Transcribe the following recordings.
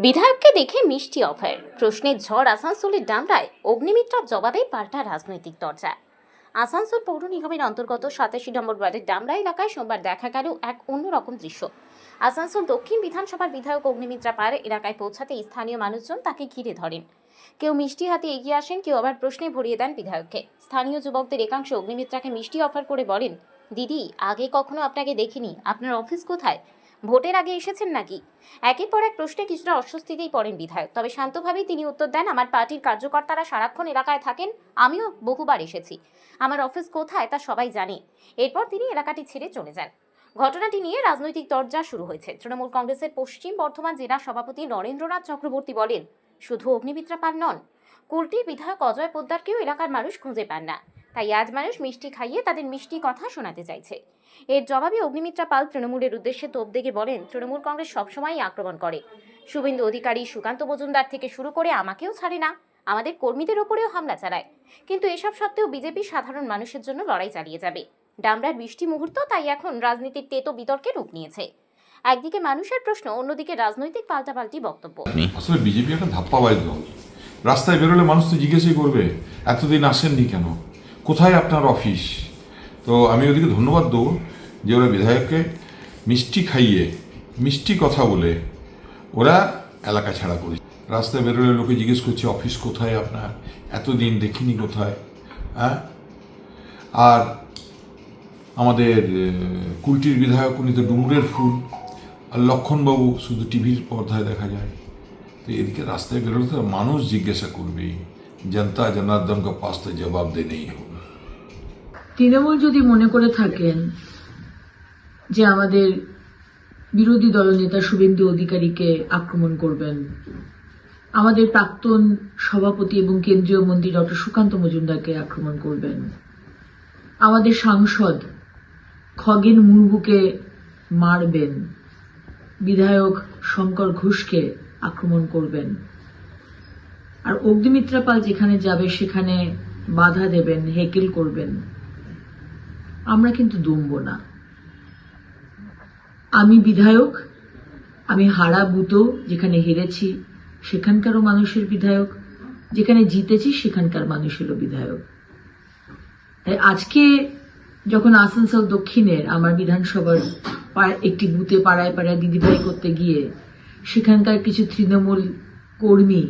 বিধায়ককে দেখে মিষ্টি অফার, প্রশ্নের ঝড় আসানসোলের ডামরায়, অগ্নিমিত্রার জবাবে পাল্টা রাজনৈতিক দরজা। আসানসোল পৌর নিগমের অন্তর্গত 87 নম্বর ওয়ার্ডের ডামরা এলাকায় সোমবার দেখা গেল এক অন্যরকম দৃশ্য। আসানসোল দক্ষিণ বিধানসভার বিধায়ক অগ্নিমিত্রা পার এলাকায় পৌঁছাতে স্থানীয় মানুষজন তাকে ঘিরে ধরেন। কেউ মিষ্টি হাতে এগিয়ে আসেন, কেউ আবার প্রশ্নে ভরিয়ে দেন বিধায়ককে। স্থানীয় যুবকদের একাংশ অগ্নিমিত্রাকে মিষ্টি অফার করে বলেন, দিদি, আগে কখনো আপনাকে দেখিনি, আপনার অফিস কোথায়, ভোটের আগে এসেছেন নাকি? একের পর এক প্রশ্নে কিছুটা অস্বস্তিতেই পড়েন বিধায়ক, তবে শান্তভাবেই তিনি উত্তর দেন, আমার পার্টির কার্যকর্তারা সারাক্ষণ এলাকায় থাকেন, আমিও বহুবার এসেছি, আমার অফিস কোথায় তা সবাই জানে। এরপর তিনি এলাকাটি ছেড়ে চলে যান। ঘটনাটি নিয়ে রাজনৈতিক তরজা শুরু হয়েছে। তৃণমূল কংগ্রেসের পশ্চিম বর্ধমান জেলা সভাপতি নরেন্দ্রনাথ চক্রবর্তী বলেন, শুধু অগ্নিমিত্রা পান নন, কুলটির বিধায়ক অজয় পোদ্দারকেও এলাকার মানুষ খুঁজে পান না, তাই আজ মানুষ মিষ্টি খাইয়ে তাদের মিষ্টি কথা শোনাতে চাইছে। এর জবাবে অগ্নিমিত্রা পাল তৃণমূলের উদ্দেশ্যে তোপ দেখে বলেন, তৃণমূল কংগ্রেস সবসময়ই আক্রমণ করে, শুভেন্দু অধিকারী, সুকান্ত মজুমদার থেকে শুরু করে আমাকেও ছাড়ে না, আমাদের কর্মীদের ওপরেও হামলা চালায়, কিন্তু এসব সত্ত্বেও বিজেপি সাধারণ মানুষের জন্য লড়াই চালিয়ে যাবে। ডামরার বৃষ্টি মুহূর্ত তাই এখন রাজনীতির তেতো বিতর্কে রূপ নিয়েছে। একদিকে মানুষের প্রশ্ন, অন্যদিকে রাজনৈতিক পাল্টাপাল্টি বক্তব্য। আসলে বিজেপি একটা ধাপ্পাবাজ দল। রাস্তায় বেরোলে মানুষ তো জিজ্ঞেসই করবে, এতদিন আসেননি কেন, কোথায় আপনার অফিস? তো আমি ওদিকে ধন্যবাদ দেবো যে ওরা বিধায়ককে মিষ্টি খাইয়ে, মিষ্টি কথা বলে ওরা এলাকা ছাড়া করেছে। রাস্তায় বেরোলে লোকে জিজ্ঞেস করছে, অফিস কোথায় আপনার, এতদিন দেখিনি কোথায়। হ্যাঁ, আর আমাদের কুলটির বিধায়ক উনি তো ডুমুরের ফুল, আর লক্ষণবাবু শুধু টিভির পর্দায় দেখা যায়। তো এদিকে রাস্তায় বেরোলে তো মানুষ জিজ্ঞাসা করবেই, জনতা জনার্দন কা পাস তো জবাব দেনেই হবে। তৃণমূল যদি মনে করে থাকেন যে আমাদের বিরোধী দলনেতা শুভেন্দু অধিকারীকে আক্রমণ করবেন, আমাদের প্রাক্তন সভাপতি এবং কেন্দ্রীয় মন্ত্রী ডক্টর সুকান্ত মজুমদারকে আক্রমণ করবেন, আমাদের সাংসদ খগেন মুর্মুকে মারবেন, বিধায়ক শঙ্কর ঘোষকে আক্রমণ করবেন, আর অগ্নিমিত্রা পাল যেখানে যাবে সেখানে বাধা দেবেন, হেকেল করবেন, আমরা কিন্তু দমব না। আমি বিধায়ক, আমি হারা বুতো, যেখানে হেরেছি সেখানকারও মানুষের বিধায়ক, যেখানে জিতেছি সেখানকার মানুষেরও বিধায়ক। তাই আজকে যখন আসানসোল দক্ষিণের আমার বিধানসভার একটি বুথে পাড়ায় পাড়ায় দিদিভাই করতে গিয়ে সেখানকার কিছু তৃণমূল কর্মী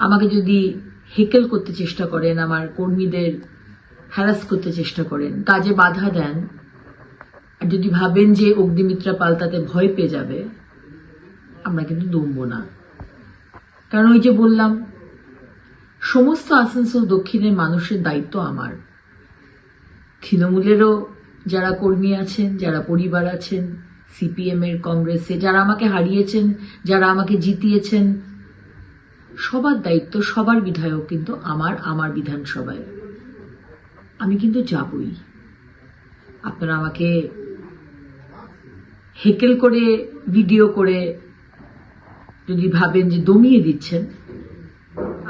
আমাকে যদি হেকেল করতে চেষ্টা করেন, আমার কর্মীদের হ্যারাস করতে চেষ্টা করেন, কাজে বাধা দেন, আর যদি ভাবেন যে অগ্নিমিত্রা পাল তাতে ভয় পেয়ে যাবে, আমরা কিন্তু দমব না। কারণ ওই যে বললাম, সমস্ত আসানসোল দক্ষিণের মানুষের দায়িত্ব আমার। তৃণমূলেরও যারা কর্মী আছেন, যারা পরিবার আছেন, সিপিএম এর, কংগ্রেসে যারা আমাকে হারিয়েছেন, যারা আমাকে জিতিয়েছেন, সবার দায়িত্ব, সবার বিধায়ক কিন্তু আমার বিধানসভায়। আমি কিন্তু যাবই। আপনারা আমাকে হেকেল করে, ভিডিও করে যদি ভাবেন যে দমিয়ে দিচ্ছেন,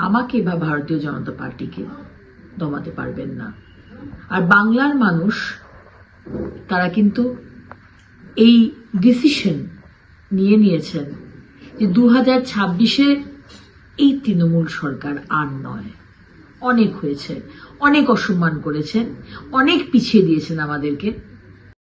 আমাকে বা ভারতীয় জনতা পার্টিকে দমাতে পারবেন না। আর বাংলার মানুষ তারা কিন্তু এই ডিসিশন নিয়েছেন যে 2026-এ এই তৃণমূল সরকার আর নয়, অনেক হয়েছে, অনেক অসম্মান করেছেন, অনেক পিছিয়ে দিয়েছেন আমাদেরকে।